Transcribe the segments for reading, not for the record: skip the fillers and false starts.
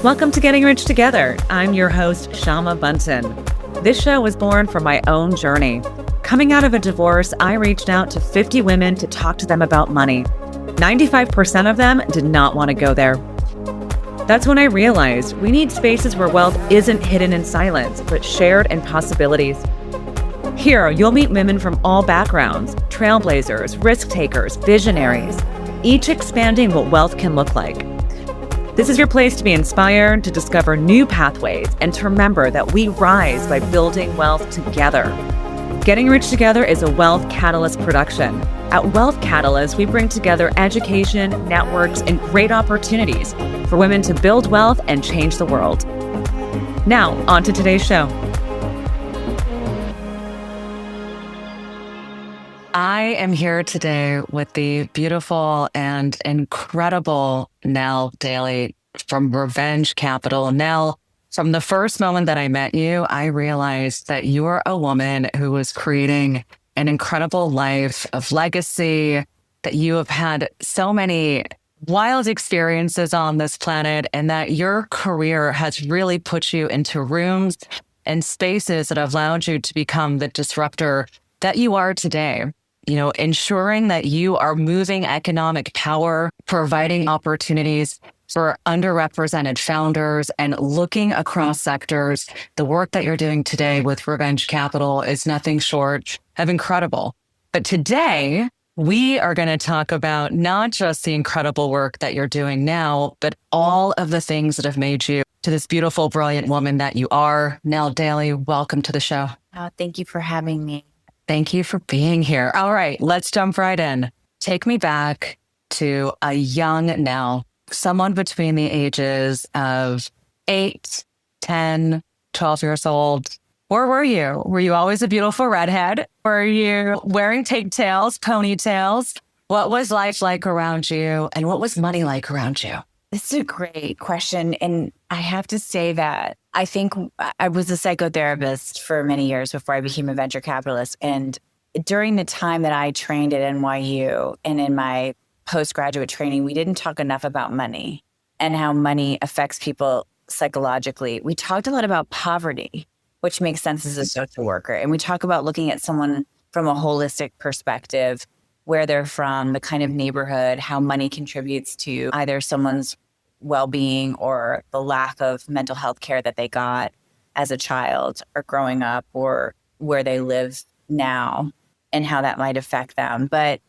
Welcome to Getting Rich Together. I'm your host, Shama Bunton. This show was born from my own journey. Coming out of a divorce, I reached out to 50 women to talk to them about money. 95% of them did not want to go there. That's when I realized we need spaces where wealth isn't hidden in silence, but shared in possibilities. Here, you'll meet women from all backgrounds, trailblazers, risk takers, visionaries, each expanding what wealth can look like. This is your place to be inspired, to discover new pathways, and to remember that we rise by building wealth together. Getting Rich Together is a Wealth Catalyst production. At Wealth Catalyst, we bring together education, networks, and great opportunities for women to build wealth and change the world. Now, on to today's show. I am here today with the beautiful and incredible Nell Daly from Revenge Capital. Nell, from the first moment that I met you, I realized that you are a woman who was creating an incredible life of legacy, that you have had so many wild experiences on this planet, and that your career has really put you into rooms and spaces that have allowed you to become the disruptor that you are today. You know, ensuring that you are moving economic power, providing opportunities for underrepresented founders, and looking across sectors. The work that you're doing today with Revenge Capital is nothing short of incredible. But today, we are going to talk about not just the incredible work that you're doing now, but all of the things that have made you to this beautiful, brilliant woman that you are. Nell Daly, welcome to the show. Oh, thank you for having me. Thank you for being here. All right, let's jump right in. Take me back to a young Nell, someone between the ages of 8, 10, 12 years old. Where were you? Were you always a beautiful redhead? Were you wearing pigtails, ponytails? What was life like around you? And what was money like around you? This is a great question. And I have to say that I think I was a psychotherapist for many years before I became a venture capitalist. And during the time that I trained at NYU and in my postgraduate training, we didn't talk enough about money and how money affects people psychologically. We talked a lot about poverty, which makes sense as a social worker. And we talk about looking at someone from a holistic perspective, where they're from, the kind of neighborhood, how money contributes to either someone's well-being or the lack of mental health care that they got as a child or growing up, or where they live now and how that might affect them. But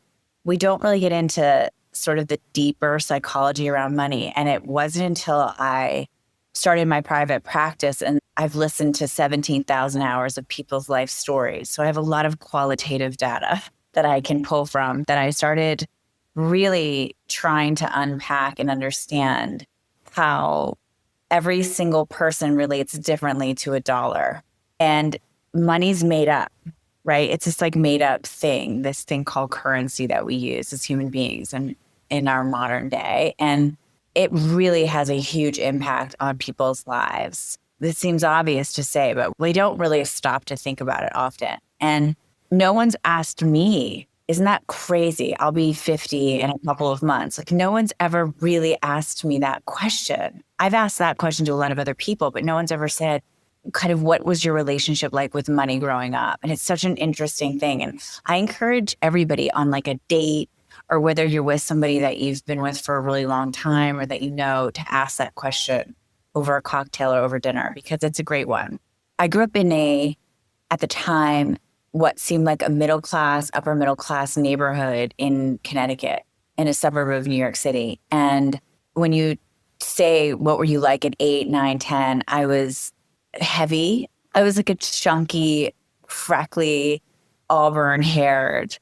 we don't really get into sort of the deeper psychology around money. And it wasn't until I started my private practice, and I've listened to 17,000 hours of people's life stories. So I have a lot of qualitative data that I can pull from, that I started really trying to unpack and understand how every single person relates differently to a dollar. And money's made up, right? It's this like made up thing, this thing called currency that we use as human beings and in our modern day. And it really has a huge impact on people's lives. This seems obvious to say, but we don't really stop to think about it often. And no one's asked me, isn't that crazy? I'll be 50 in a couple of months. Like, no one's ever really asked me that question. I've asked that question to a lot of other people, but no one's ever said, kind of, what was your relationship like with money growing up? And it's such an interesting thing. And I encourage everybody on like a date, or whether you're with somebody that you've been with for a really long time or that you know, to ask that question over a cocktail or over dinner, because it's a great one. I grew up in at the time, what seemed like a middle class, upper middle class neighborhood in Connecticut, in a suburb of New York City. And when you say, what were you like at 8, 9, 10? I was heavy. I was like a chunky, freckly, auburn-haired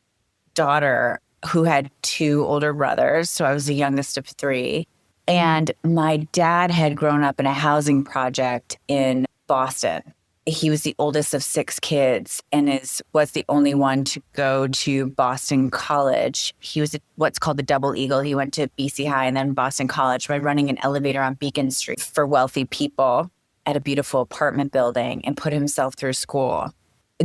daughter who had 2 older brothers. So I was the youngest of 3. And my dad had grown up in a housing project in Boston. He was the oldest of 6 kids and was the only one to go to Boston College. He was what's called the Double Eagle. He went to BC High and then Boston College by running an elevator on Beacon Street for wealthy people at a beautiful apartment building, and put himself through school.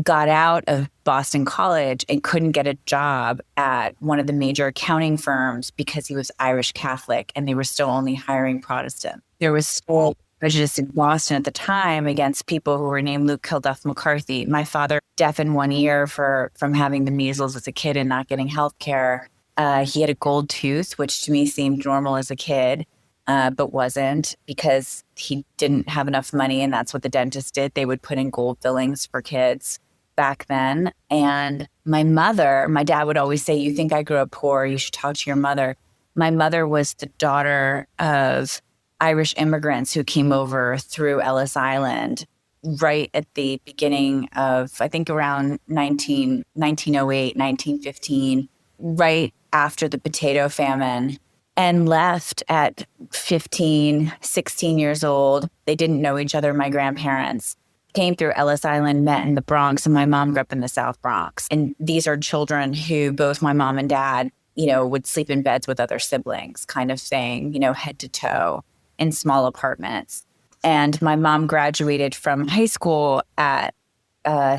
got out of Boston College and couldn't get a job at one of the major accounting firms because he was Irish Catholic and they were still only hiring Protestant. There was still prejudice in Boston at the time against people who were named Luke Kilduff McCarthy. My father, deaf in one ear from having the measles as a kid and not getting health care. He had a gold tooth, which to me seemed normal as a kid, but wasn't, because he didn't have enough money, and that's what the dentist did. They would put in gold fillings for kids back then. And my dad would always say, "You think I grew up poor? You should talk to your mother." My mother was the daughter of Irish immigrants who came over through Ellis Island right at the beginning of, I think, around 1908, 1915, right after the potato famine, and left at 15, 16 years old. They didn't know each other, my grandparents. Came through Ellis Island, met in the Bronx, and my mom grew up in the South Bronx. And these are children who both my mom and dad, would sleep in beds with other siblings, kind of thing, head to toe in small apartments. And my mom graduated from high school at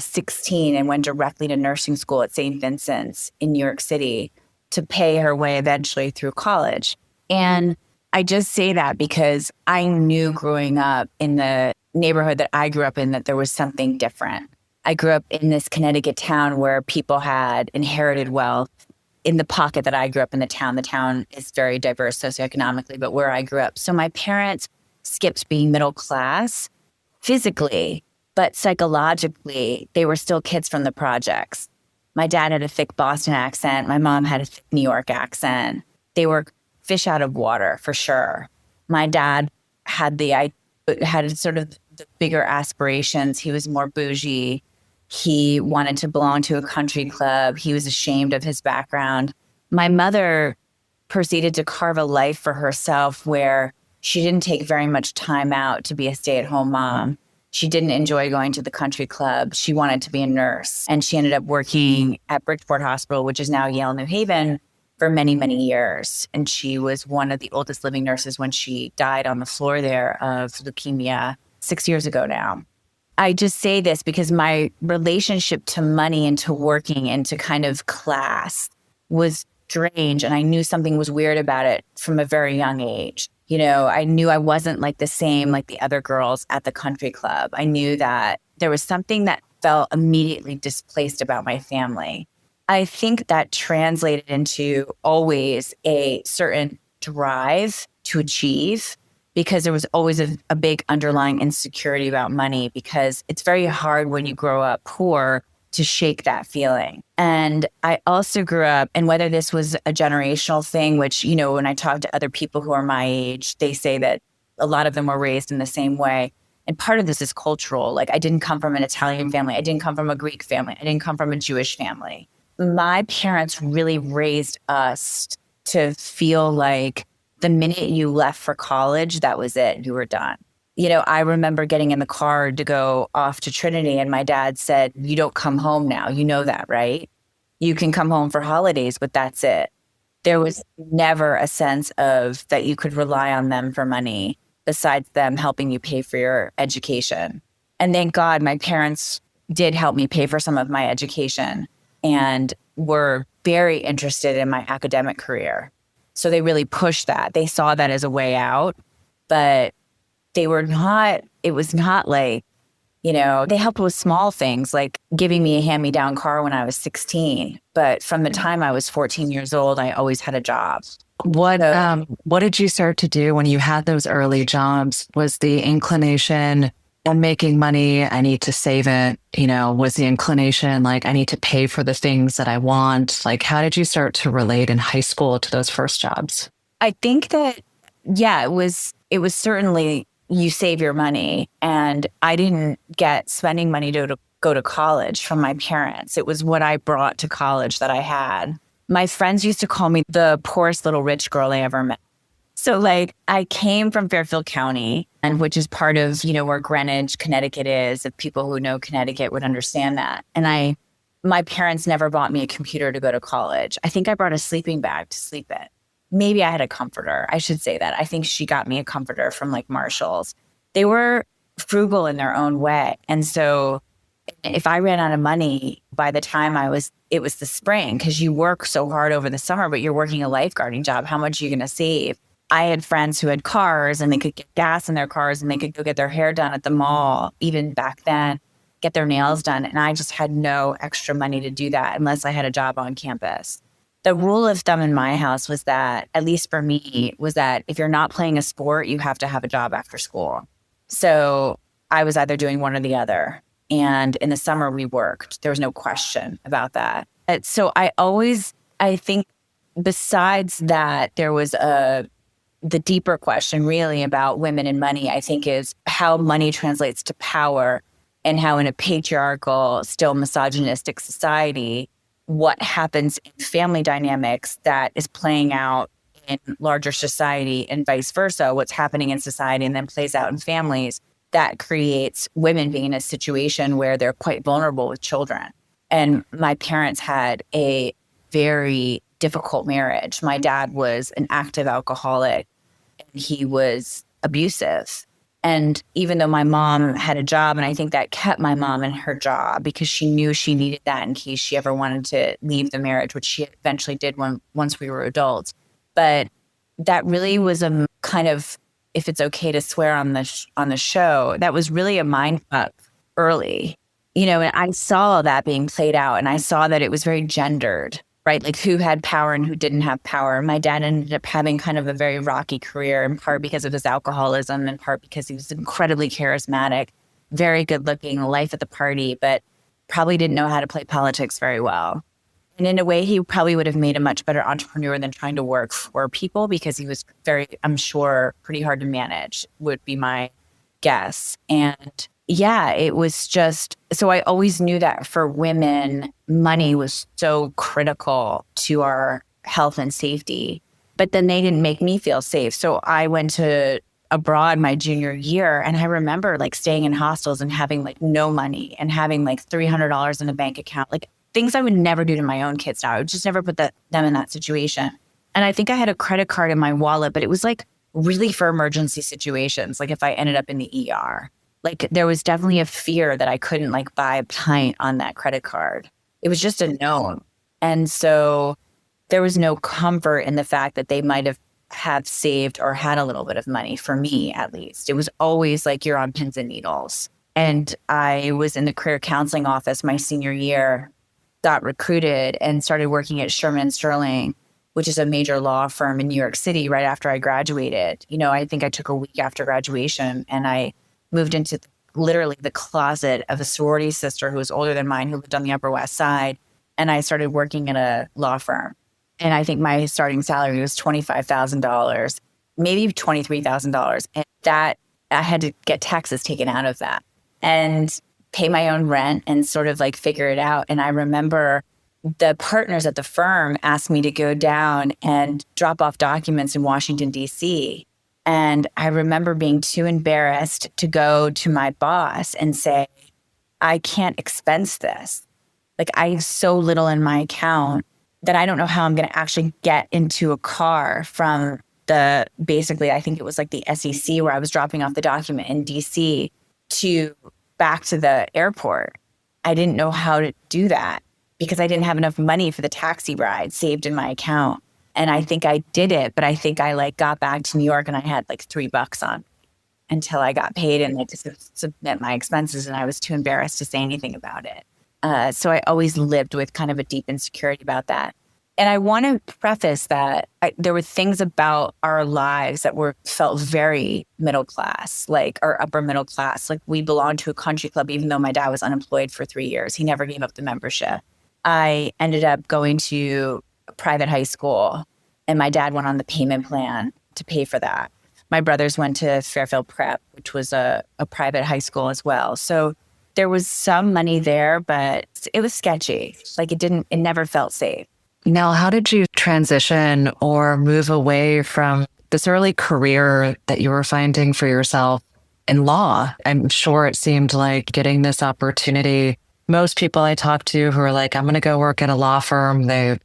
16 and went directly to nursing school at St. Vincent's in New York City to pay her way eventually through college. And I just say that because I knew growing up in the neighborhood that I grew up in that there was something different. I grew up in this Connecticut town where people had inherited wealth. In the pocket that I grew up in, the town is very diverse socioeconomically, but where I grew up. So my parents skipped being middle class physically, but psychologically, they were still kids from the projects. My dad had a thick Boston accent. My mom had a thick New York accent. They were fish out of water for sure. My dad had sort of the bigger aspirations. He was more bougie. He wanted to belong to a country club. He was ashamed of his background. My mother proceeded to carve a life for herself where she didn't take very much time out to be a stay-at-home mom. She didn't enjoy going to the country club. She wanted to be a nurse. And she ended up working at Bridgeport Hospital, which is now Yale New Haven, for many, many years. And she was one of the oldest living nurses when she died on the floor there of leukemia 6 years ago now. I just say this because my relationship to money and to working and to kind of class was strange. And I knew something was weird about it from a very young age. I knew I wasn't like the same like the other girls at the country club. I knew that there was something that felt immediately displaced about my family. I think that translated into always a certain drive to achieve, because there was always a big underlying insecurity about money, because it's very hard when you grow up poor to shake that feeling. And I also grew up, and whether this was a generational thing, which, when I talk to other people who are my age, they say that a lot of them were raised in the same way. And part of this is cultural. Like, I didn't come from an Italian family. I didn't come from a Greek family. I didn't come from a Jewish family. My parents really raised us to feel like the minute you left for college, that was it. You were done. I remember getting in the car to go off to Trinity, and my dad said, "You don't come home now. You know that, right? You can come home for holidays, but that's it." There was never a sense of that you could rely on them for money besides them helping you pay for your education. And thank God my parents did help me pay for some of my education and were very interested in my academic career. So they really pushed that. They saw that as a way out, but it was not like, they helped with small things like giving me a hand-me-down car when I was 16. But from the time I was 14 years old, I always had a job. What did you start to do when you had those early jobs? Was the inclination, I'm making money, I need to save it? Was the inclination like, I need to pay for the things that I want? Like, how did you start to relate in high school to those first jobs? I think that, yeah, it was certainly you save your money. And I didn't get spending money to go to college from my parents. It was what I brought to college that I had. My friends used to call me the poorest little rich girl they ever met. So like, I came from Fairfield County, and which is part of, where Greenwich, Connecticut is. If people who know Connecticut would understand that. And my parents never bought me a computer to go to college. I think I brought a sleeping bag to sleep in. Maybe I had a comforter. I should say that. I think she got me a comforter from like Marshall's. They were frugal in their own way. And so If I ran out of money by the time it was the spring, because you work so hard over the summer, but you're working a lifeguarding job. How much are you going to save? I had friends who had cars and they could get gas in their cars and they could go get their hair done at the mall, even back then, get their nails done. And I just had no extra money to do that unless I had a job on campus. The rule of thumb in my house was that, at least for me, was that if you're not playing a sport, you have to have a job after school. So I was either doing one or the other. And in the summer, we worked. There was no question about that. So I think besides that, there was the deeper question really about women and money, I think, is how money translates to power and how in a patriarchal, still misogynistic society, what happens in family dynamics that is playing out in larger society and vice versa, what's happening in society and then plays out in families that creates women being in a situation where they're quite vulnerable with children. And my parents had a very difficult marriage. My dad was an active alcoholic and he was abusive. And even though my mom had a job, and I think that kept my mom in her job because she knew she needed that in case she ever wanted to leave the marriage, which she eventually did once we were adults. But that really was a kind of, if it's okay to swear on the show, that was really a mind fuck early, and I saw that being played out, and I saw that it was very gendered, right? Like who had power and who didn't have power. My dad ended up having kind of a very rocky career, in part because of his alcoholism, in part because he was incredibly charismatic, very good looking, life at the party, but probably didn't know how to play politics very well. And in a way, he probably would have made a much better entrepreneur than trying to work for people because he was very, I'm sure, pretty hard to manage, would be my guess. And yeah, it was just, so I always knew that for women, money was so critical to our health and safety. But then they didn't make me feel safe. So I went to abroad my junior year, and I remember like staying in hostels and having like no money and having like $300 in a bank account, like things I would never do to my own kids now. I would just never put them in that situation. And I think I had a credit card in my wallet, but it was like really for emergency situations. Like if I ended up in the ER, like there was definitely a fear that I couldn't like buy a pint on that credit card. It was just a known. And so there was no comfort in the fact that they might have saved or had a little bit of money, for me at least. It was always like you're on pins and needles. And I was in the career counseling office my senior year, got recruited and started working at Sherman Sterling, which is a major law firm in New York City right after I graduated. I think I took a week after graduation and I moved into literally the closet of a sorority sister who was older than mine, who lived on the Upper West Side. And I started working at a law firm. And I think my starting salary was $25,000, maybe $23,000. And that I had to get taxes taken out of that and pay my own rent and sort of like figure it out. And I remember the partners at the firm asked me to go down and drop off documents in Washington, D.C. And I remember being too embarrassed to go to my boss and say, I can't expense this. Like I have so little in my account that I don't know how I'm going to actually get into a car from basically, I think it was like the SEC where I was dropping off the document in DC to back to the airport. I didn't know how to do that because I didn't have enough money for the taxi ride saved in my account. And I think I did it, but I think I like got back to New York and I had like $3 on until I got paid and like to submit my expenses, and I was too embarrassed to say anything about it. So I always lived with kind of a deep insecurity about that. And I want to preface that there were things about our lives that felt very middle class, like or upper middle class. Like we belonged to a country club, even though my dad was unemployed for 3 years. He never gave up the membership. I ended up going to a private high school, and my dad went on the payment plan to pay for that. My brothers went to Fairfield Prep, which was a private high school as well. So there was some money there, but it was sketchy. Like it never felt safe. Nell, how did you transition or move away from this early career that you were finding for yourself in law? I'm sure it seemed like getting this opportunity. Most people I talk to who are like, I'm going to go work at a law firm, they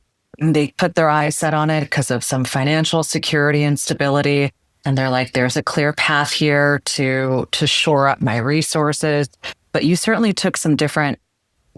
put their eyes set on it because of some financial security and stability. And they're like, there's a clear path here to shore up my resources. but you certainly took some different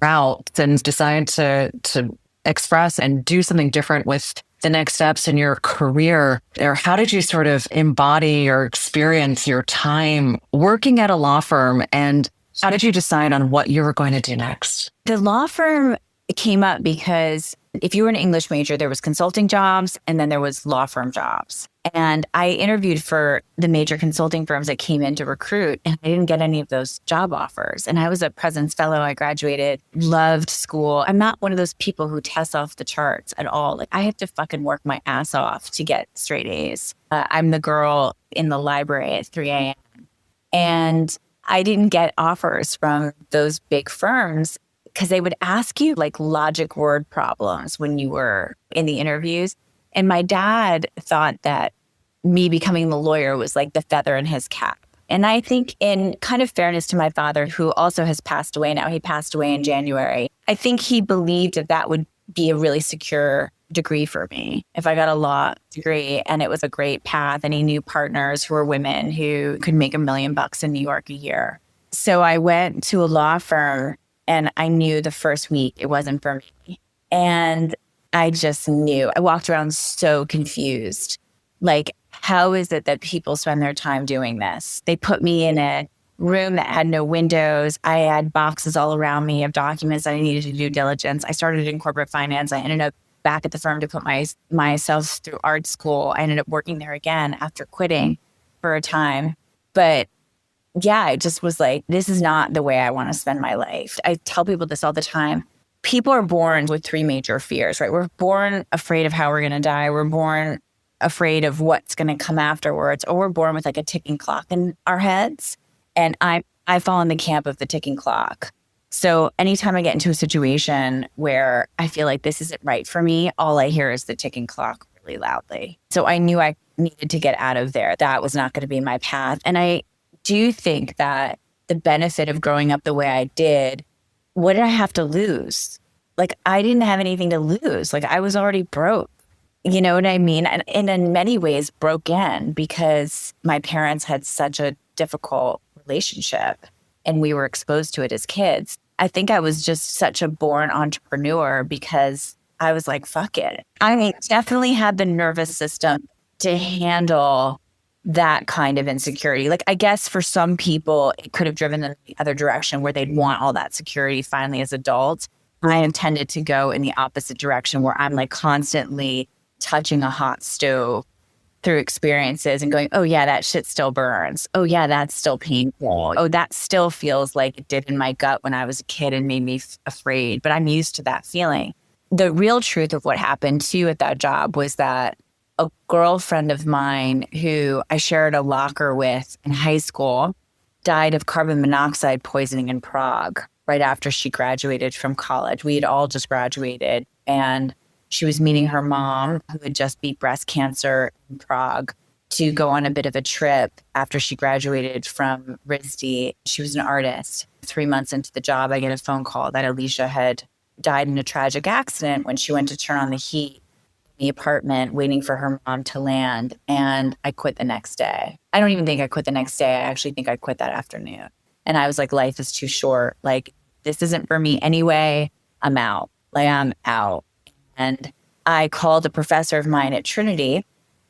routes and decided to express and do something different with the next steps in your career. Or how did you sort of embody or experience your time working at a law firm, and how did you decide on what you were going to do next? The law firm came up because if you were an English major, there was consulting jobs and then there was law firm jobs. And I interviewed for the major consulting firms that came in to recruit, and I didn't get any of those job offers. And I was a President's Fellow. I graduated, loved school. I'm not one of those people who tests off the charts at all. Like, I have to fucking work my ass off to get straight A's. I'm the girl in the library at 3 a.m. And I didn't get offers from those big firms because they would ask you like logic word problems when you were in the interviews. And my dad thought that me becoming the lawyer was like the feather in his cap. And I think, in kind of fairness to my father, who also has passed away now, he passed away in January, I think he believed that that would be a really secure degree for me if I got a law degree and it was a great path, and he knew partners who were women who could make $1 million in New York a year. So I went to a law firm, and I knew the first week it wasn't for me. And I just knew. I walked around so confused. Like, how is it that people spend their time doing this? They put me in a room that had no windows. I had boxes all around me of documents that I needed to do due diligence. I started in corporate finance. I ended up back at the firm to put myself through art school. I ended up working there again after quitting for a time. But yeah, I just was like, this is not the way I want to spend my life. I tell people this all the time. People are born with 3 major fears, right? We're born afraid of how we're going to die. We're born afraid of what's going to come afterwards, or we're born with like a ticking clock in our heads. And I fall in the camp of the ticking clock. So anytime I get into a situation where I feel like this isn't right for me, all I hear is the ticking clock really loudly. So I knew I needed to get out of there. That was not going to be my path. And I do think that the benefit of growing up the way I did, what did I have to lose? Like, I didn't have anything to lose. Like, I was already broke. You know what I mean? And in many ways broken, because my parents had such a difficult relationship and we were exposed to it as kids. I think I was just such a born entrepreneur because I was like, fuck it. I definitely had the nervous system to handle that kind of insecurity. Like, I guess for some people, it could have driven them the other direction where they'd want all that security finally as adults. I intended to go in the opposite direction, where I'm like constantly touching a hot stove through experiences and going, oh yeah, that shit still burns. Oh yeah, that's still painful. Oh, that still feels like it did in my gut when I was a kid and made me afraid, but I'm used to that feeling. The real truth of what happened too at that job was that a girlfriend of mine who I shared a locker with in high school died of carbon monoxide poisoning in Prague right after she graduated from college. We had all just graduated, and she was meeting her mom, who had just beat breast cancer in Prague, to go on a bit of a trip after she graduated from RISD. She was an artist. 3 months into the job, I get a phone call that Alicia had died in a tragic accident when she went to turn on the heat in the apartment, waiting for her mom to land. And I quit the next day. I don't even think I quit the next day. I actually think I quit that afternoon. And I was like, life is too short. Like, this isn't for me anyway. I'm out. Like, I'm out. And I called a professor of mine at Trinity,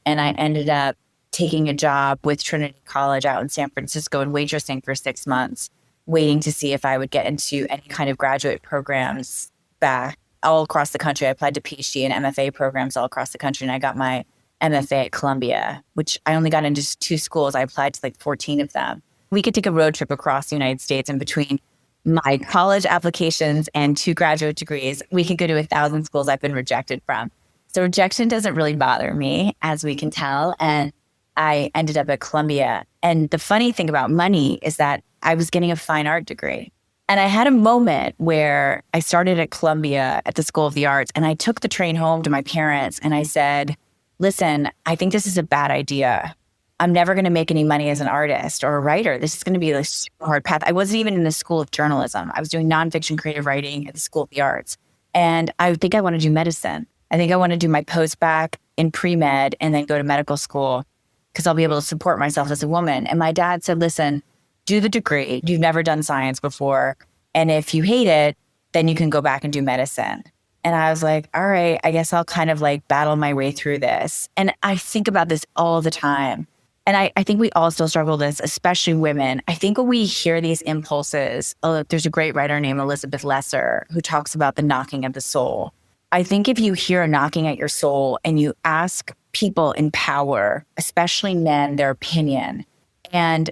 and I ended up taking a job with Trinity College out in San Francisco and waitressing for 6 months, waiting to see if I would get into any kind of graduate programs back all across the country. I applied to PhD and MFA programs all across the country, and I got my MFA at Columbia, which I only got into 2 schools. I applied to like 14 of them. We could take a road trip across the United States, and between my college applications and 2 graduate degrees, we could go to 1,000 schools I've been rejected from. So rejection doesn't really bother me, as we can tell. And I ended up at Columbia. And the funny thing about money is that I was getting a fine art degree. And I had a moment where I started at Columbia at the School of the Arts, and I took the train home to my parents and I said, listen, I think this is a bad idea. I'm never going to make any money as an artist or a writer. This is going to be a super hard path. I wasn't even in the School of Journalism. I was doing nonfiction creative writing at the School of the Arts. And I think I want to do medicine. I think I want to do my post-bac in pre-med and then go to medical school because I'll be able to support myself as a woman. And my dad said, listen, do the degree. You've never done science before. And if you hate it, then you can go back and do medicine. And I was like, all right, I guess I'll kind of like battle my way through this. And I think about this all the time. And I think we all still struggle with this, especially women. I think when we hear these impulses, there's a great writer named Elizabeth Lesser who talks about the knocking of the soul. I think if you hear a knocking at your soul and you ask people in power, especially men, their opinion, and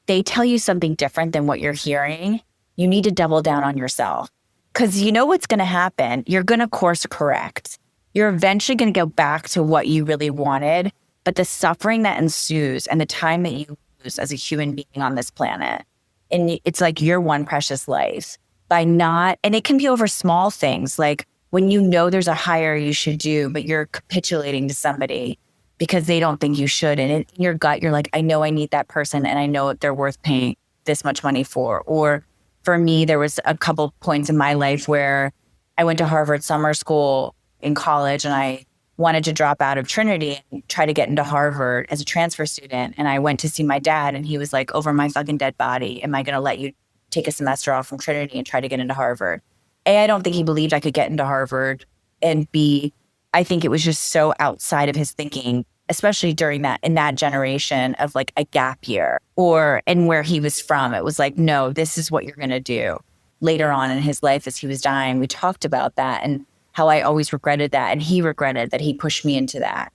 they tell you something different than what you're hearing, you need to double down on yourself. Because you know what's going to happen. You're going to course correct. You're eventually going to go back to what you really wanted. But the suffering that ensues and the time that you lose as a human being on this planet, and it's like your one precious life by not, and it can be over small things like when you know there's a hire you should do, but you're capitulating to somebody because they don't think you should. And in your gut, you're like, I know I need that person and I know they're worth paying this much money for. Or for me, there was a couple points in my life where I went to Harvard summer school in college and I wanted to drop out of Trinity and try to get into Harvard as a transfer student. And I went to see my dad and he was like, over my fucking dead body, am I going to let you take a semester off from Trinity and try to get into Harvard? A, I don't think he believed I could get into Harvard. And B, I think it was just so outside of his thinking, especially during that, in that generation of like a gap year and where he was from. It was like, no, this is what you're going to do. Later on in his life, as he was dying, we talked about that and how I always regretted that. And he regretted that he pushed me into that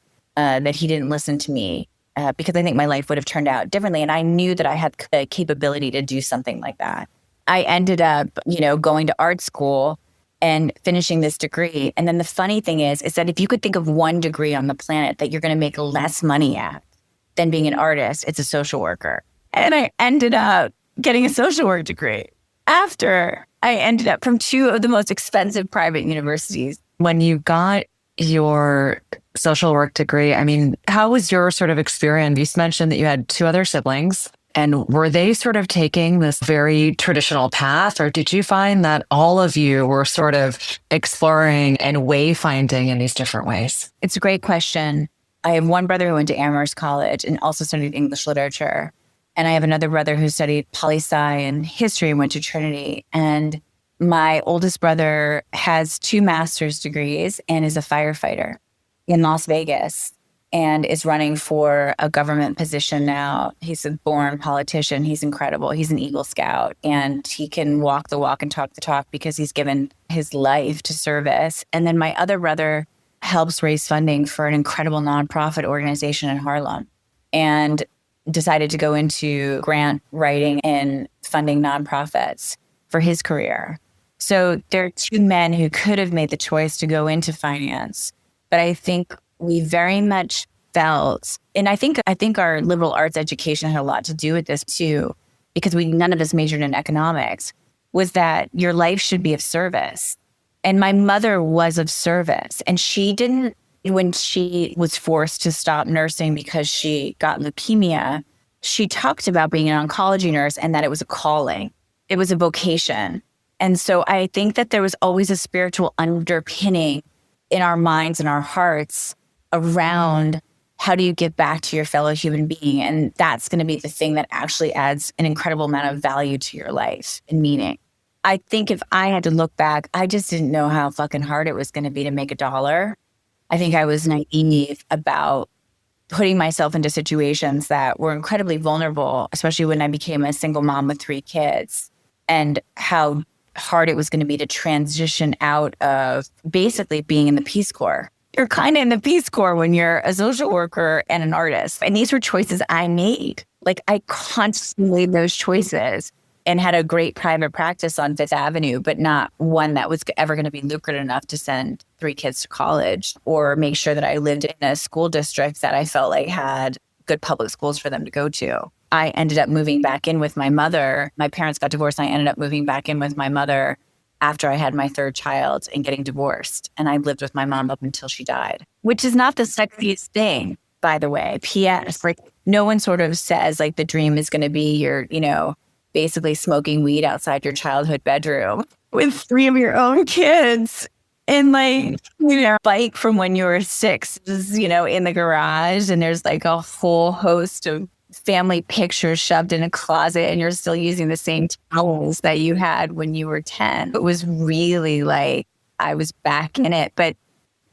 he didn't listen to me because I think my life would have turned out differently. And I knew that I had the capability to do something like that. I ended up, going to art school and finishing this degree. And then the funny thing is that if you could think of one degree on the planet that you're going to make less money at than being an artist, it's a social worker. And I ended up getting a social work degree after I ended up from two of the most expensive private universities. When you got your social work degree, I mean, how was your sort of experience? You mentioned that you had two other siblings. And were they sort of taking this very traditional path, or did you find that all of you were sort of exploring and wayfinding in these different ways? It's a great question. I have one brother who went to Amherst College and also studied English literature. And I have another brother who studied poli-sci and history and went to Trinity. And my oldest brother has 2 master's degrees and is a firefighter in Las Vegas and is running for a government position now. He's a born politician. He's incredible. He's an Eagle Scout and he can walk the walk and talk the talk because he's given his life to service. And then my other brother helps raise funding for an incredible nonprofit organization in Harlem and decided to go into grant writing and funding nonprofits for his career. So there are 2 men who could have made the choice to go into finance, but I think we very much felt, and I think our liberal arts education had a lot to do with this too, because none of us majored in economics, was that your life should be of service. And my mother was of service, and she didn't, when she was forced to stop nursing because she got leukemia, she talked about being an oncology nurse and that it was a calling. It was a vocation. And so I think that there was always a spiritual underpinning in our minds and our hearts around how do you give back to your fellow human being? And that's going to be the thing that actually adds an incredible amount of value to your life and meaning. I think if I had to look back, I just didn't know how fucking hard it was going to be to make $1. I think I was naive about putting myself into situations that were incredibly vulnerable, especially when I became a single mom with 3 kids, and how hard it was going to be to transition out of basically being in the Peace Corps. You're kind of in the Peace Corps when you're a social worker and an artist. And these were choices I made. Like I constantly made those choices and had a great private practice on Fifth Avenue, but not one that was ever going to be lucrative enough to send 3 kids to college or make sure that I lived in a school district that I felt like had good public schools for them to go to. I ended up moving back in with my mother. My parents got divorced. And I ended up moving back in with my mother after I had my 3rd child and getting divorced. And I lived with my mom up until she died, which is not the sexiest thing, by the way. P.S. Like no one sort of says like the dream is going to be your, basically smoking weed outside your childhood bedroom with 3 of your own kids and bike from when you were 6, in the garage. And there's like a whole host of family pictures shoved in a closet and you're still using the same towels that you had when you were 10. It was really like I was back in it. But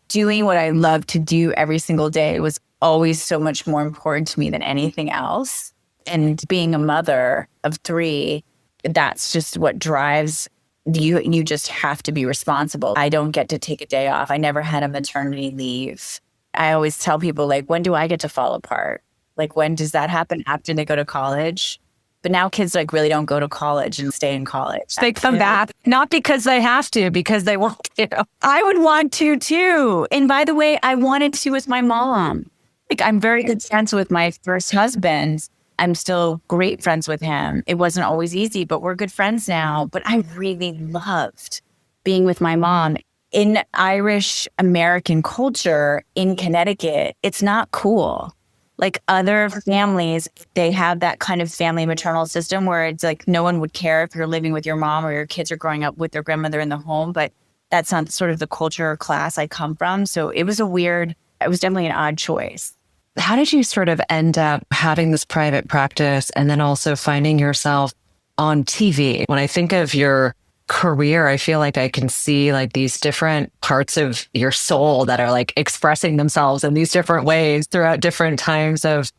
doing what I love to do every single day was always so much more important to me than anything else. And being a mother of 3, that's just what drives you. You just have to be responsible. I don't get to take a day off. I never had a maternity leave. I always tell people, like, when do I get to fall apart? Like, when does that happen? After they go to college? But now kids like really don't go to college and stay in college. They come back, not because they have to, because they want to. I would want to too. And by the way, I wanted to with my mom. Like, I'm very good friends with my first husband. I'm still great friends with him. It wasn't always easy, but we're good friends now. But I really loved being with my mom. In Irish American culture in Connecticut, it's not cool. Like other families, they have that kind of family maternal system where it's like no one would care if you're living with your mom or your kids are growing up with their grandmother in the home. But that's not sort of the culture or class I come from. So it was definitely an odd choice. How did you sort of end up having this private practice and then also finding yourself on TV? When I think of your career, I feel like I can see like these different parts of your soul that are like expressing themselves in these different ways throughout different times of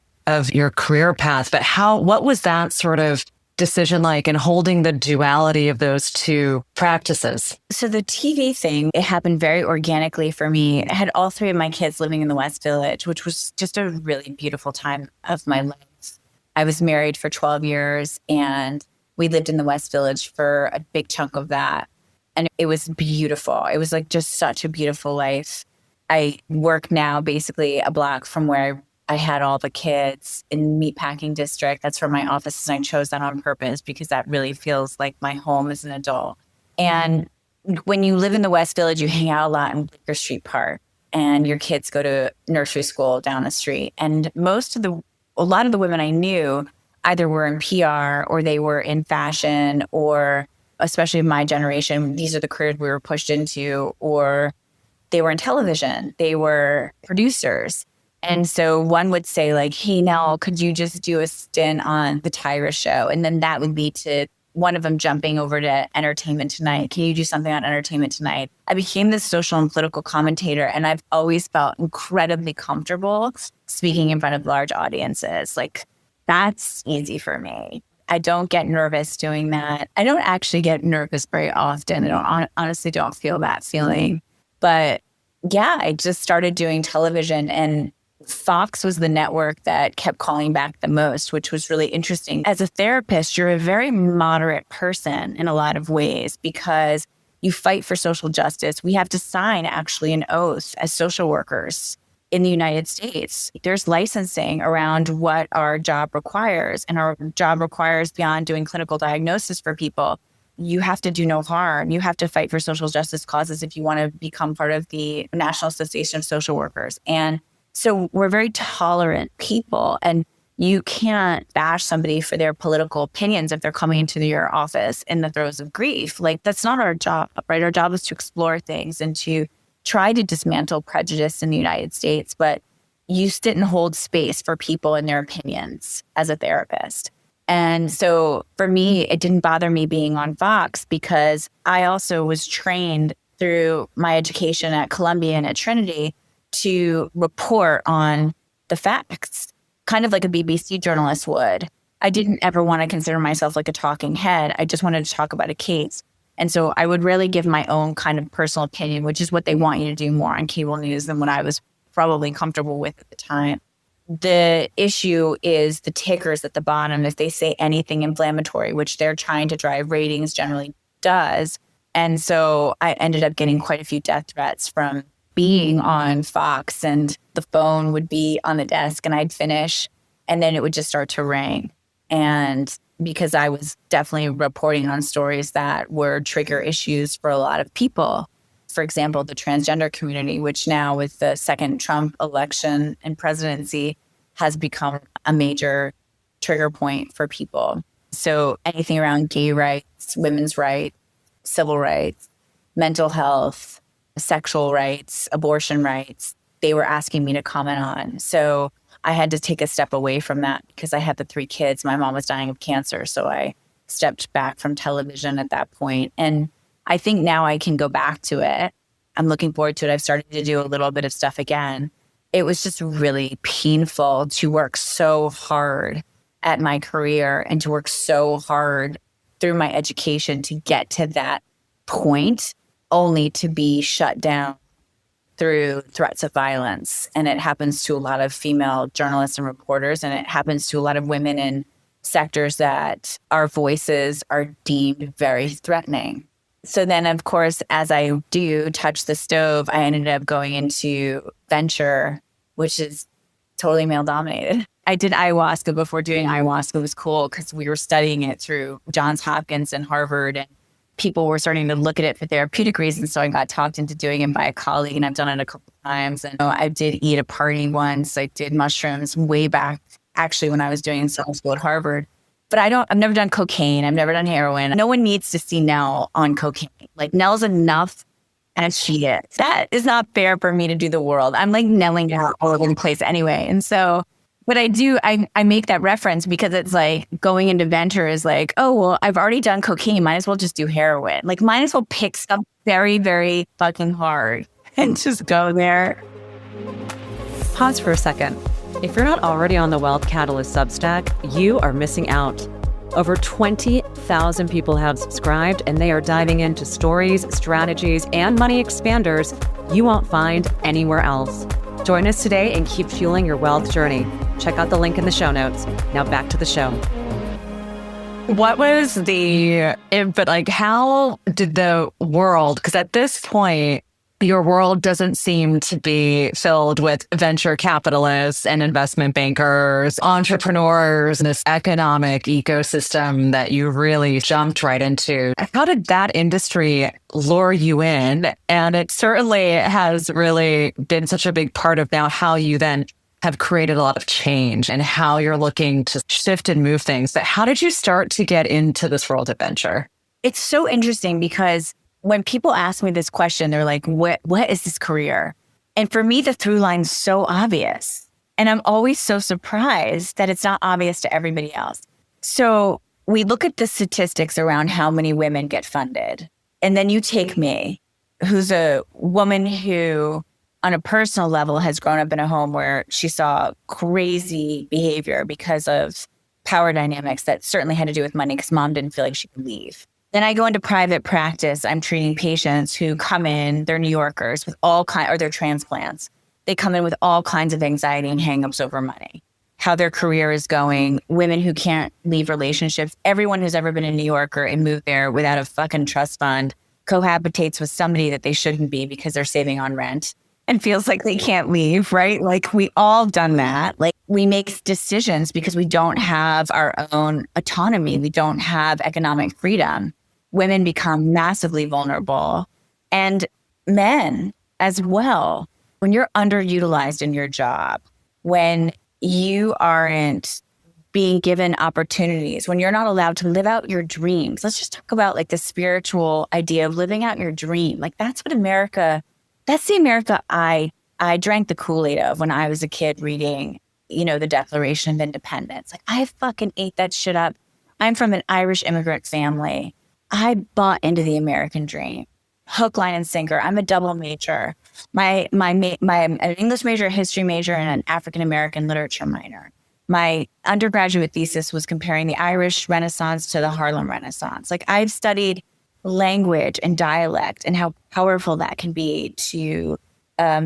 your career path. But what was that sort of decision like, and holding the duality of those two practices? So the TV thing, it happened very organically for me. I had all 3 of my kids living in the West Village, which was just a really beautiful time of my life. I was married for 12 years and we lived in the West Village for a big chunk of that. And it was beautiful. It was like just such a beautiful life. I work now basically a block from where I had all the kids in Meatpacking District. That's where my office is. And I chose that on purpose because that really feels like my home as an adult. And when you live in the West Village, you hang out a lot in Baker Street Park and your kids go to nursery school down the street. And a lot of the women I knew either were in PR or they were in fashion, or especially my generation, these are the careers we were pushed into, or they were in television, they were producers. And so one would say like, hey, Nell, could you just do a stint on the Tyra show? And then that would lead to one of them jumping over to Entertainment Tonight. Can you do something on Entertainment Tonight? I became this social and political commentator, and I've always felt incredibly comfortable speaking in front of large audiences. Like, that's easy for me. I don't get nervous doing that. I don't actually get nervous very often. Honestly don't feel that feeling. But yeah, I just started doing television, and Fox was the network that kept calling back the most, which was really interesting. As a therapist, you're a very moderate person in a lot of ways because you fight for social justice. We have to sign actually an oath as social workers in the United States. There's licensing around what our job requires, and our job requires beyond doing clinical diagnosis for people. You have to do no harm. You have to fight for social justice causes if you want to become part of the National Association of Social Workers. And so we're very tolerant people, and you can't bash somebody for their political opinions if they're coming into your office in the throes of grief. Like, that's not our job, right? Our job is to explore things and to try to dismantle prejudice in the United States, but you sit and hold space for people and their opinions as a therapist. And so for me, it didn't bother me being on Fox because I also was trained through my education at Columbia and at Trinity to report on the facts, kind of like a BBC journalist would. I didn't ever want to consider myself like a talking head. I just wanted to talk about a case. And so I would really give my own kind of personal opinion, which is what they want you to do more on cable news than what I was probably comfortable with at the time. The issue is the tickers at the bottom. If they say anything inflammatory, which they're trying to drive ratings generally does. And so I ended up getting quite a few death threats from being on Fox, and the phone would be on the desk and I'd finish and then it would just start to ring. And because I was definitely reporting on stories that were trigger issues for a lot of people. For example, the transgender community, which now with the second Trump election and presidency has become a major trigger point for people. So anything around gay rights, women's rights, civil rights, mental health, sexual rights, abortion rights, they were asking me to comment on. So I had to take a step away from that because I had the 3 kids. My mom was dying of cancer. So I stepped back from television at that point. And I think now I can go back to it. I'm looking forward to it. I've started to do a little bit of stuff again. It was just really painful to work so hard at my career and to work so hard through my education to get to that point, only to be shut down through threats of violence. And it happens to a lot of female journalists and reporters, and it happens to a lot of women in sectors that our voices are deemed very threatening. So then, of course, as I do touch the stove, I ended up going into venture, which is totally male dominated. I did ayahuasca before. Doing ayahuasca was cool because we were studying it through Johns Hopkins and Harvard, and people were starting to look at it for therapeutic reasons. So I got talked into doing it by a colleague, and I've done it a couple of times. And I did eat a party once. I did mushrooms way back, actually, when I was doing film school at Harvard. But I've never done cocaine. I've never done heroin. No one needs to see Nell on cocaine. Like, Nell's enough as she is. That is not fair for me to do the world. I'm like Nelling out all over the place anyway. And so what I do, I make that reference because it's like going into venture is like, oh, well, I've already done cocaine. Might as well just do heroin. Like, might as well pick something very, very fucking hard and just go there. Pause for a second. If you're not already on the Wealth Catalyst Substack, you are missing out. Over 20,000 people have subscribed, and they are diving into stories, strategies, and money expanders you won't find anywhere else. Join us today and keep fueling your wealth journey. Check out the link in the show notes. Now back to the show. What was but like, how did the world, because at this point, your world doesn't seem to be filled with venture capitalists and investment bankers, entrepreneurs, and this economic ecosystem that you really jumped right into. How did that industry lure you in? And it certainly has really been such a big part of now how you then have created a lot of change and how you're looking to shift and move things. But how did you start to get into this world of venture? It's so interesting because when people ask me this question, they're like, what is this career? And for me, the through line's so obvious. And I'm always so surprised that it's not obvious to everybody else. So we look at the statistics around how many women get funded. And then you take me, who's a woman who, on a personal level, has grown up in a home where she saw crazy behavior because of power dynamics that certainly had to do with money because mom didn't feel like she could leave. Then I go into private practice. I'm treating patients who come in, they're New Yorkers with or they're transplants. They come in with all kinds of anxiety and hangups over money, how their career is going, women who can't leave relationships. Everyone who's ever been a New Yorker and moved there without a fucking trust fund cohabitates with somebody that they shouldn't be because they're saving on rent and feels like they can't leave, right? Like, we all done that. Like, we make decisions because we don't have our own autonomy. We don't have economic freedom. Women become massively vulnerable, and men as well. When you're underutilized in your job, when you aren't being given opportunities, when you're not allowed to live out your dreams. Let's just talk about like the spiritual idea of living out your dream. Like, that's the America I drank the Kool-Aid of when I was a kid reading, the Declaration of Independence. Like, I fucking ate that shit up. I'm from an Irish immigrant family. I bought into the American dream, hook, line, and sinker. I'm a double major. I'm an English major, a history major, and an African-American literature minor. My undergraduate thesis was comparing the Irish Renaissance to the Harlem Renaissance. Like, I've studied language and dialect and how powerful that can be to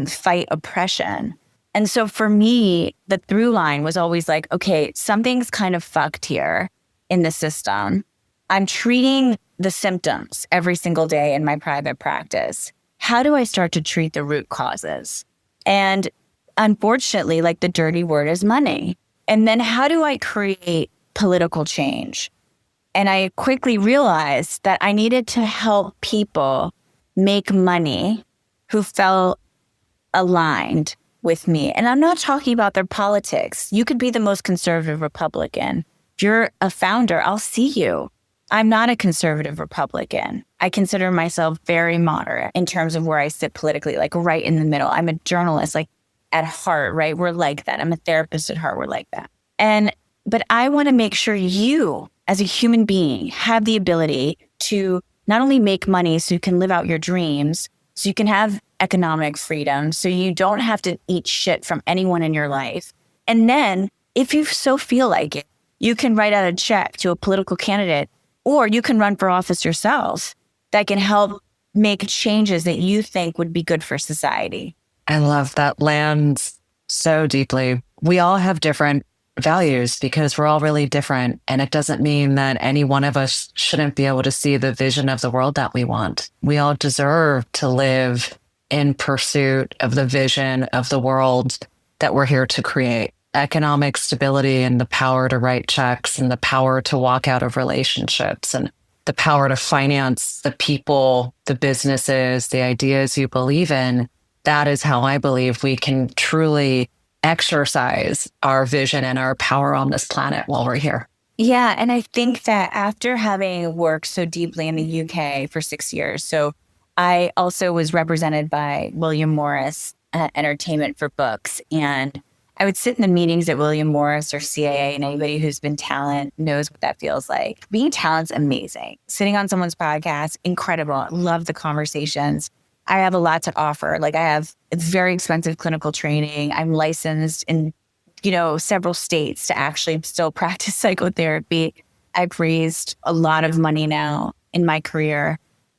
fight oppression. And so for me, the through line was always like, okay, something's kind of fucked here in the system. I'm treating the symptoms every single day in my private practice. How do I start to treat the root causes? And unfortunately, like, the dirty word is money. And then how do I create political change? And I quickly realized that I needed to help people make money who felt aligned with me. And I'm not talking about their politics. You could be the most conservative Republican. If you're a founder, I'll see you. I'm not a conservative Republican. I consider myself very moderate in terms of where I sit politically, like right in the middle. I'm a journalist. Like, at heart, right? We're like that. I'm a therapist at heart. We're like that. But I want to make sure you, as a human being, have the ability to not only make money so you can live out your dreams, so you can have economic freedom, so you don't have to eat shit from anyone in your life. And then, if you so feel like it, you can write out a check to a political candidate, or you can run for office yourself that can help make changes that you think would be good for society. I love that lands so deeply. We all have different values because we're all really different. And it doesn't mean that any one of us shouldn't be able to see the vision of the world that we want. We all deserve to live in pursuit of the vision of the world that we're here to create. Economic stability and the power to write checks and the power to walk out of relationships and the power to finance the people, the businesses, the ideas you believe in. That is how I believe we can truly exercise our vision and our power on this planet while we're here. Yeah. And I think that after having worked so deeply in the UK for 6 years, so I also was represented by William Morris Entertainment for books. And I would sit in the meetings at William Morris or CAA, and anybody who's been talent knows what that feels like. Being talent's amazing. Sitting on someone's podcast, incredible. Love the conversations. I have a lot to offer. Like, I have very expensive clinical training. I'm licensed in, several states to actually still practice psychotherapy. I've raised a lot of money now in my career.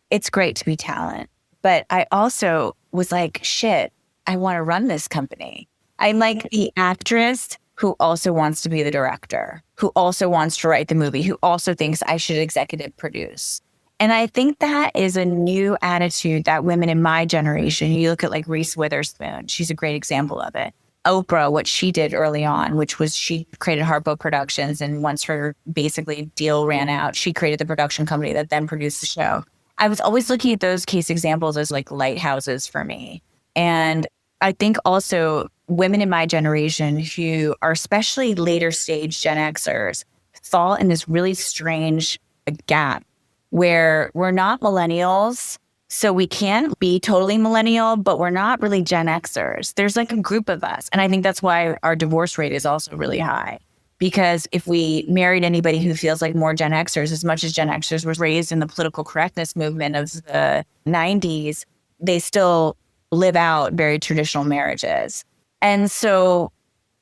It's great to be talent. But I also was like, shit, I want to run this company. I'm like the actress who also wants to be the director, who also wants to write the movie, who also thinks I should executive produce. And I think that is a new attitude that women in my generation, you look at like Reese Witherspoon, she's a great example of it. Oprah, what she did early on, which was she created Harpo Productions. And once her basically deal ran out, she created the production company that then produced the show. I was always looking at those case examples as like lighthouses for me. And I think also women in my generation who are especially later stage Gen Xers fall in this really strange gap where we're not millennials, so we can't be totally millennial, but we're not really Gen Xers. There's like a group of us. And I think that's why our divorce rate is also really high. Because if we married anybody who feels like more Gen Xers, as much as Gen Xers were raised in the political correctness movement of the 90s, they still live out very traditional marriages. And so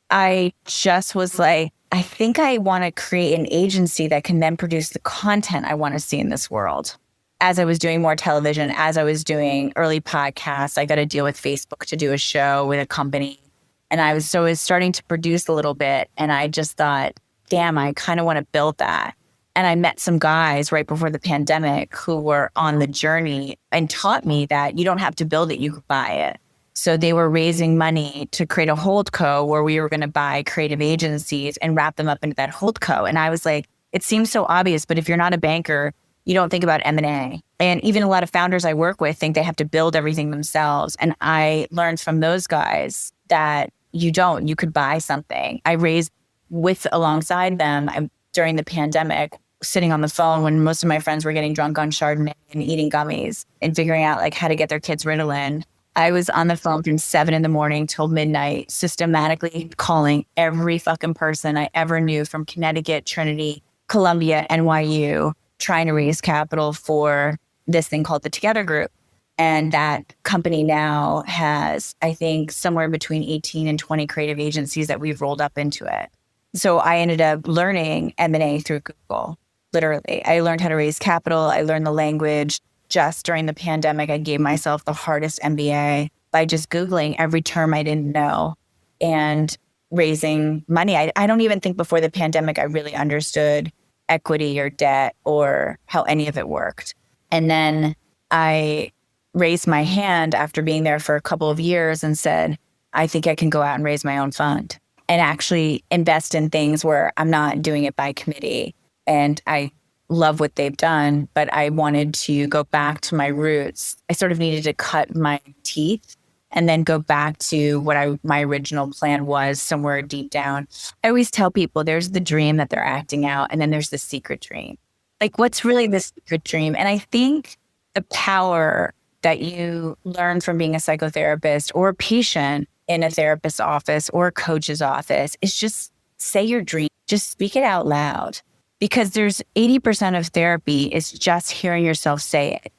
I just was like, I think I want to create an agency that can then produce the content I want to see in this world. As I was doing more television, as I was doing early podcasts, I got a deal with Facebook to do a show with a company. And I was starting to produce a little bit. And I just thought, damn, I kind of want to build that. And I met some guys right before the pandemic who were on the journey and taught me that you don't have to build it, you could buy it. So they were raising money to create a holdco where we were going to buy creative agencies and wrap them up into that holdco. And I was like, it seems so obvious, but if you're not a banker, you don't think about M&A. And even a lot of founders I work with think they have to build everything themselves. And I learned from those guys that you don't, you could buy something. I raised alongside them during the pandemic, sitting on the phone when most of my friends were getting drunk on Chardonnay and eating gummies and figuring out like how to get their kids Ritalin. I was on the phone from 7 a.m. till midnight, systematically calling every fucking person I ever knew from Connecticut, Trinity, Columbia, NYU, trying to raise capital for this thing called the Together Group. And that company now has, I think, somewhere between 18 and 20 creative agencies that we've rolled up into it. So I ended up learning M&A through Google, literally. I learned how to raise capital. I learned the language. Just during the pandemic, I gave myself the hardest MBA by just Googling every term I didn't know and raising money. I don't even think before the pandemic I really understood equity or debt or how any of it worked. And then I raised my hand after being there for a couple of years and said, I think I can go out and raise my own fund and actually invest in things where I'm not doing it by committee. And I love what they've done, but I wanted to go back to my roots. I sort of needed to cut my teeth and then go back to what my original plan was somewhere deep down. I always tell people there's the dream that they're acting out, and then there's the secret dream. Like, what's really the secret dream? And I think the power that you learn from being a psychotherapist or a patient in a therapist's office or a coach's office is just say your dream, just speak it out loud. Because there's 80% of therapy is just hearing yourself say it.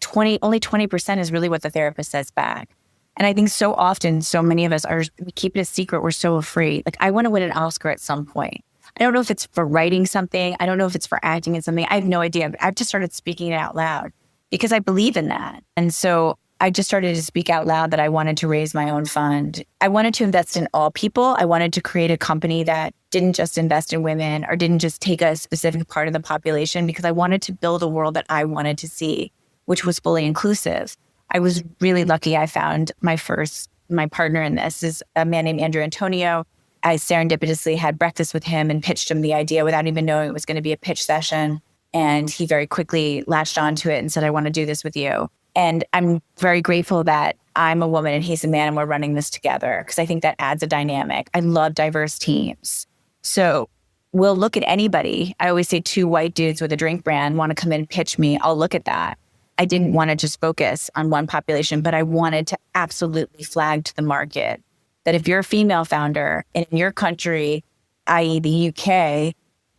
Only 20% is really what the therapist says back. And I think so often, so many of us we keep it a secret. We're so afraid. Like, I want to win an Oscar at some point. I don't know if it's for writing something. I don't know if it's for acting in something. I have no idea. But I've just started speaking it out loud because I believe in that. And so I just started to speak out loud that I wanted to raise my own fund. I wanted to invest in all people. I wanted to create a company that didn't just invest in women or didn't just take a specific part of the population, because I wanted to build a world that I wanted to see, which was fully inclusive. I was really lucky. I found my partner in this is a man named Andrew Antonio. I serendipitously had breakfast with him and pitched him the idea without even knowing it was going to be a pitch session. And he very quickly latched onto it and said, I want to do this with you. And I'm very grateful that I'm a woman and he's a man and we're running this together, because I think that adds a dynamic. I love diverse teams. So we'll look at anybody. I always say 2 white dudes with a drink brand want to come in and pitch me. I'll look at that. I didn't want to just focus on one population, but I wanted to absolutely flag to the market that if you're a female founder and in your country, i.e. the UK,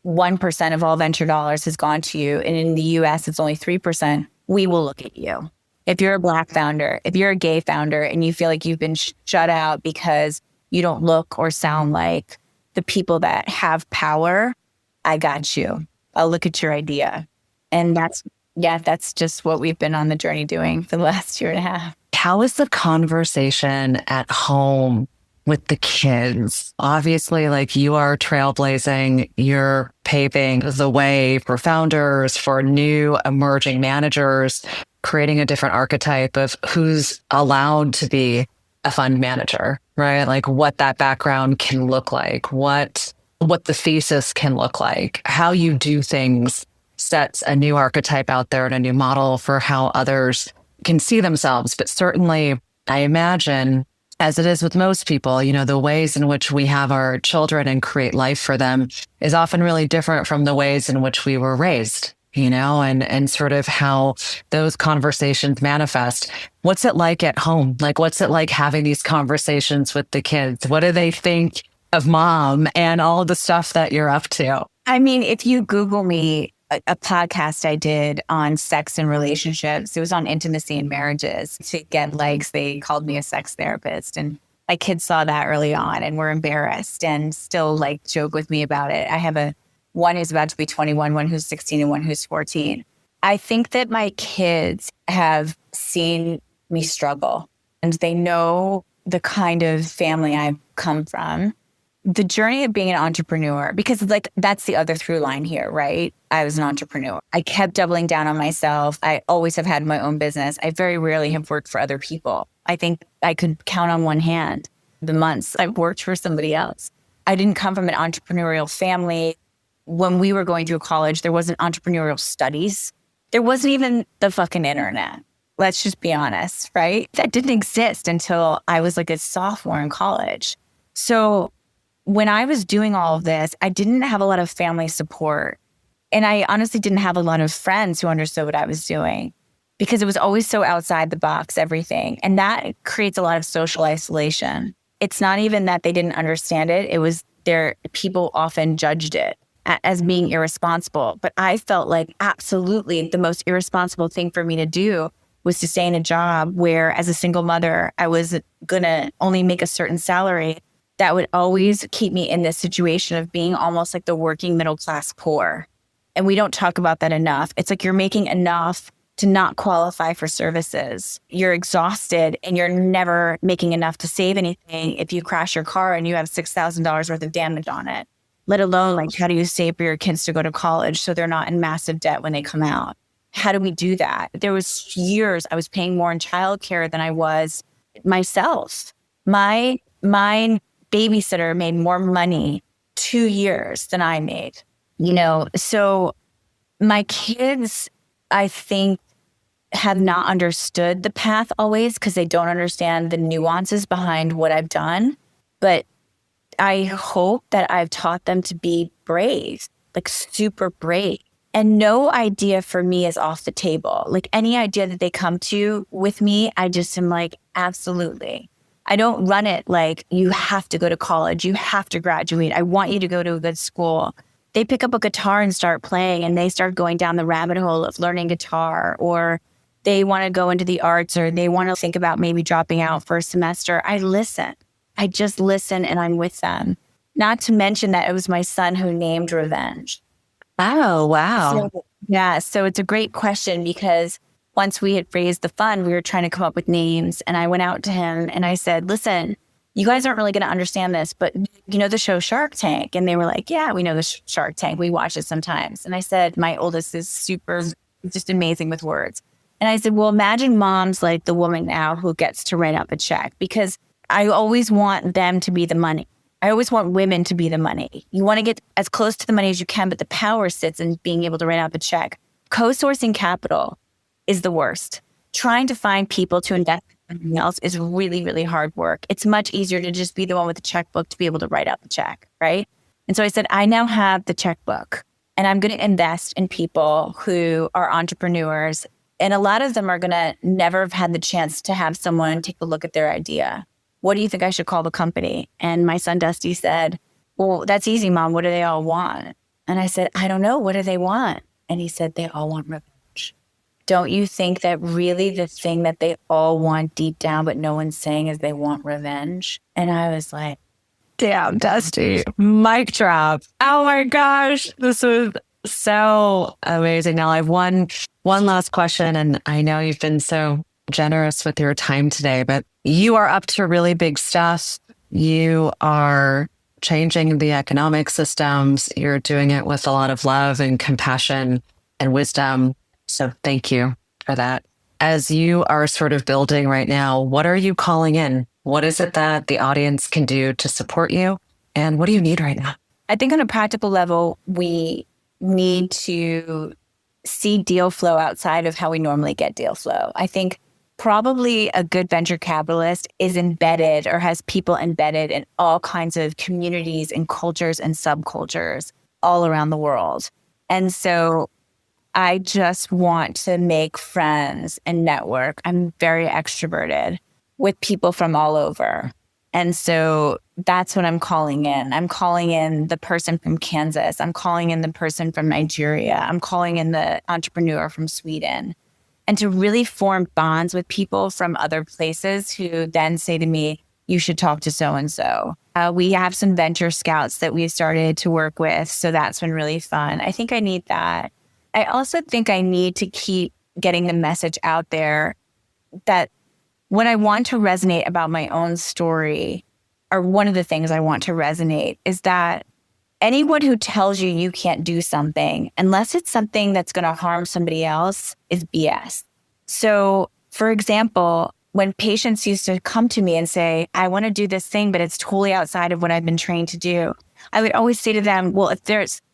1% of all venture dollars has gone to you. And in the US, it's only 3%. We will look at you. If you're a Black founder, if you're a gay founder and you feel like you've been shut out because you don't look or sound like the people that have power, I got you. I'll look at your idea. And that's just what we've been on the journey doing for the last 1.5 years. How is the conversation at home with the kids? Obviously, like, you are trailblazing, you're paving the way for founders, for new emerging managers, creating a different archetype of who's allowed to be a fund manager, right? Like, what that background can look like, what the thesis can look like, how you do things sets a new archetype out there and a new model for how others can see themselves. But certainly, I imagine, as it is with most people, the ways in which we have our children and create life for them is often really different from the ways in which we were raised, and sort of how those conversations manifest. What's it like at home? Like, what's it like having these conversations with the kids? What do they think of mom and all the stuff that you're up to? I mean, if you Google me, a podcast I did on sex and relationships, it was on intimacy and marriages. To get likes, they called me a sex therapist. And my kids saw that early on and were embarrassed and still joke with me about it. I have one who's about to be 21, one who's 16, and one who's 14. I think that my kids have seen me struggle and they know the kind of family I've come from. The journey of being an entrepreneur, because that's the other through line here, right? I was an entrepreneur. I kept doubling down on myself. I always have had my own business. I very rarely have worked for other people. I think I could count on one hand the months I've worked for somebody else. I didn't come from an entrepreneurial family. When we were going through college, there wasn't entrepreneurial studies. There wasn't even the fucking internet. Let's just be honest, right? That didn't exist until I was a sophomore in college. So when I was doing all of this, I didn't have a lot of family support. And I honestly didn't have a lot of friends who understood what I was doing, because it was always so outside the box, everything. And that creates a lot of social isolation. It's not even that they didn't understand it. It was people often judged it as being irresponsible. But I felt like absolutely the most irresponsible thing for me to do was to stay in a job where, as a single mother, I was going to only make a certain salary. That would always keep me in this situation of being almost like the working middle class poor. And we don't talk about that enough. It's like you're making enough to not qualify for services. You're exhausted and you're never making enough to save anything if you crash your car and you have $6,000 worth of damage on it. Let alone how do you save for your kids to go to college so they're not in massive debt when they come out? How do we do that? There was years I was paying more in childcare than I was myself. My babysitter made more money 2 years than I made, So my kids, I think, have not understood the path always because they don't understand the nuances behind what I've done. But I hope that I've taught them to be brave, super brave. And no idea for me is off the table. Any idea that they come to with me, I just am absolutely. I don't run it like you have to go to college, you have to graduate. I want you to go to a good school. They pick up a guitar and start playing, and they start going down the rabbit hole of learning guitar, or they want to go into the arts, or they want to think about maybe dropping out for a semester. I listen. I just listen, and I'm with them. Not to mention that it was my son who named Revenge. Oh, wow. So it's a great question, because once we had raised the fund, we were trying to come up with names. And I went out to him and I said, listen, you guys aren't really going to understand this, but you know the show Shark Tank? And they were like, yeah, we know the Shark Tank. We watch it sometimes. And I said, my oldest is just amazing with words. And I said, well, imagine mom's like the woman now who gets to write up a check, because I always want them to be the money. I always want women to be the money. You want to get as close to the money as you can, but the power sits in being able to write out the check. Co-sourcing capital is the worst. Trying to find people to invest in something else is really, really hard work. It's much easier to just be the one with the checkbook to be able to write out the check, right? And so I said, I now have the checkbook, and I'm going to invest in people who are entrepreneurs. And a lot of them are going to never have had the chance to have someone take a look at their idea. What do you think I should call the company? And my son Dusty said, well, that's easy, Mom. What do they all want? And I said, I don't know. What do they want? And he said, they all want revenge. Don't you think that really the thing that they all want deep down, but no one's saying, is they want revenge? And I was like, Damn, Dusty. Mic drop. Oh my gosh. This was so amazing. Now I have one last question, and I know you've been so generous with your time today, but you are up to really big stuff. You are changing the economic systems. You're doing it with a lot of love and compassion and wisdom. So thank you for that. As you are sort of building right now, what are you calling in? What is it that the audience can do to support you? And what do you need right now? I think on a practical level, we need to see deal flow outside of how we normally get deal flow. I think probably a good venture capitalist is embedded or has people embedded in all kinds of communities and cultures and subcultures all around the world. And so I just want to make friends and network. I'm very extroverted with people from all over. And so that's what I'm calling in. I'm calling in the person from Kansas. I'm calling in the person from Nigeria. I'm calling in the entrepreneur from Sweden. And to really form bonds with people from other places who then say to me, you should talk to so-and-so. We have some venture scouts that we've started to work with. So that's been really fun. I think I need that. I also think I need to keep getting the message out there that when I want to resonate about my own story, or one of the things I want to resonate, is that anyone who tells you you can't do something, unless it's something that's going to harm somebody else, is BS. So, for example, when patients used to come to me and say, I want to do this thing, but it's totally outside of what I've been trained to do, I would always say to them, well,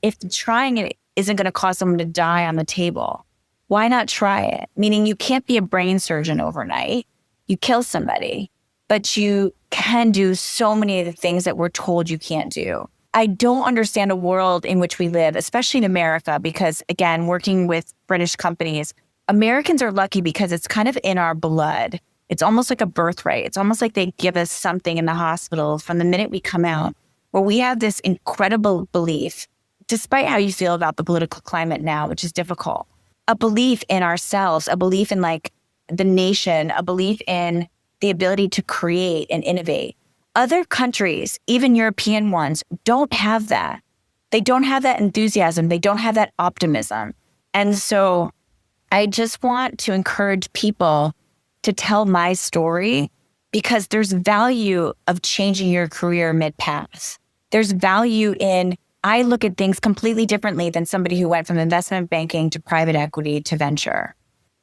if trying it isn't going to cause someone to die on the table, why not try it? Meaning you can't be a brain surgeon overnight. You kill somebody, but you can do so many of the things that we're told you can't do. I don't understand a world in which we live, especially in America, because again, working with British companies, Americans are lucky because it's kind of in our blood. It's almost like a birthright. It's almost like they give us something in the hospital from the minute we come out, where we have this incredible belief, despite how you feel about the political climate now, which is difficult, a belief in ourselves, a belief in like the nation, a belief in the ability to create and innovate. Other countries, even European ones, don't have that. They don't have that enthusiasm. They don't have that optimism. And so I just want to encourage people to tell my story, because there's value of changing your career mid-path. There's value in, I look at things completely differently than somebody who went from investment banking to private equity to venture.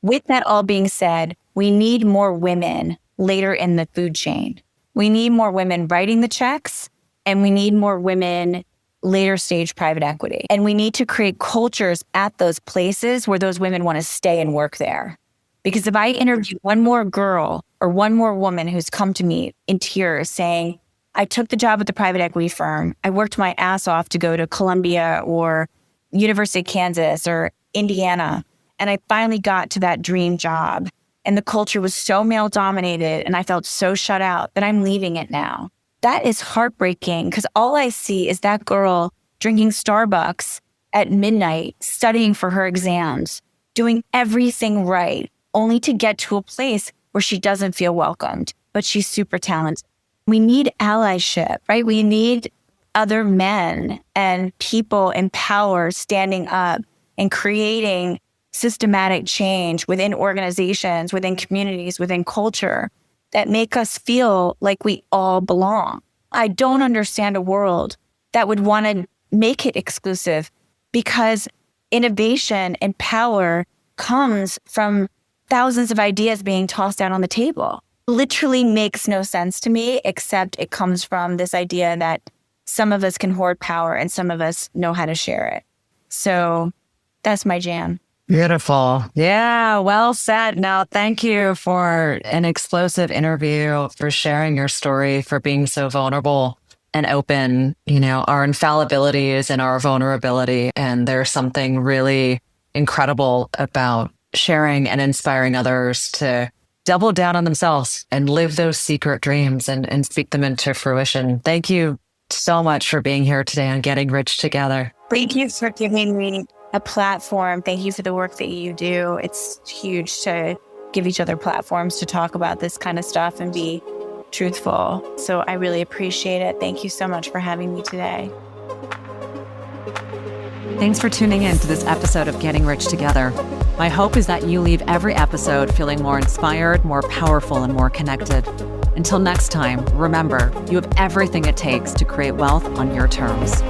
With that all being said, we need more women later in the food chain. We need more women writing the checks, and we need more women later stage private equity. And we need to create cultures at those places where those women want to stay and work there. Because if I interview one more girl or one more woman who's come to me in tears saying, I took the job at the private equity firm, I worked my ass off to go to Columbia or University of Kansas or Indiana, and I finally got to that dream job, and the culture was so male dominated and I felt so shut out that I'm leaving it now. That is heartbreaking because all I see is that girl drinking Starbucks at midnight, studying for her exams, doing everything right, only to get to a place where she doesn't feel welcomed, but she's super talented. We need allyship, right? We need other men and people in power standing up and creating systematic change within organizations, within communities, within culture that make us feel like we all belong. I don't understand a world that would want to make it exclusive because innovation and power comes from thousands of ideas being tossed out on the table. Literally makes no sense to me, except it comes from this idea that some of us can hoard power and some of us know how to share it. So that's my jam. Beautiful. Yeah, well said. Now, thank you for an explosive interview, for sharing your story, for being so vulnerable and open. You know, our infallibility is in our vulnerability. And there's something really incredible about sharing and inspiring others to double down on themselves and live those secret dreams and speak them into fruition. Thank you so much for being here today on Getting Rich Together. Thank you for giving me a platform. Thank you for the work that you do. It's huge to give each other platforms to talk about this kind of stuff and be truthful. So I really appreciate it. Thank you so much for having me today. Thanks for tuning in to this episode of Getting Rich Together. My hope is that you leave every episode feeling more inspired, more powerful, and more connected. Until next time, remember, you have everything it takes to create wealth on your terms.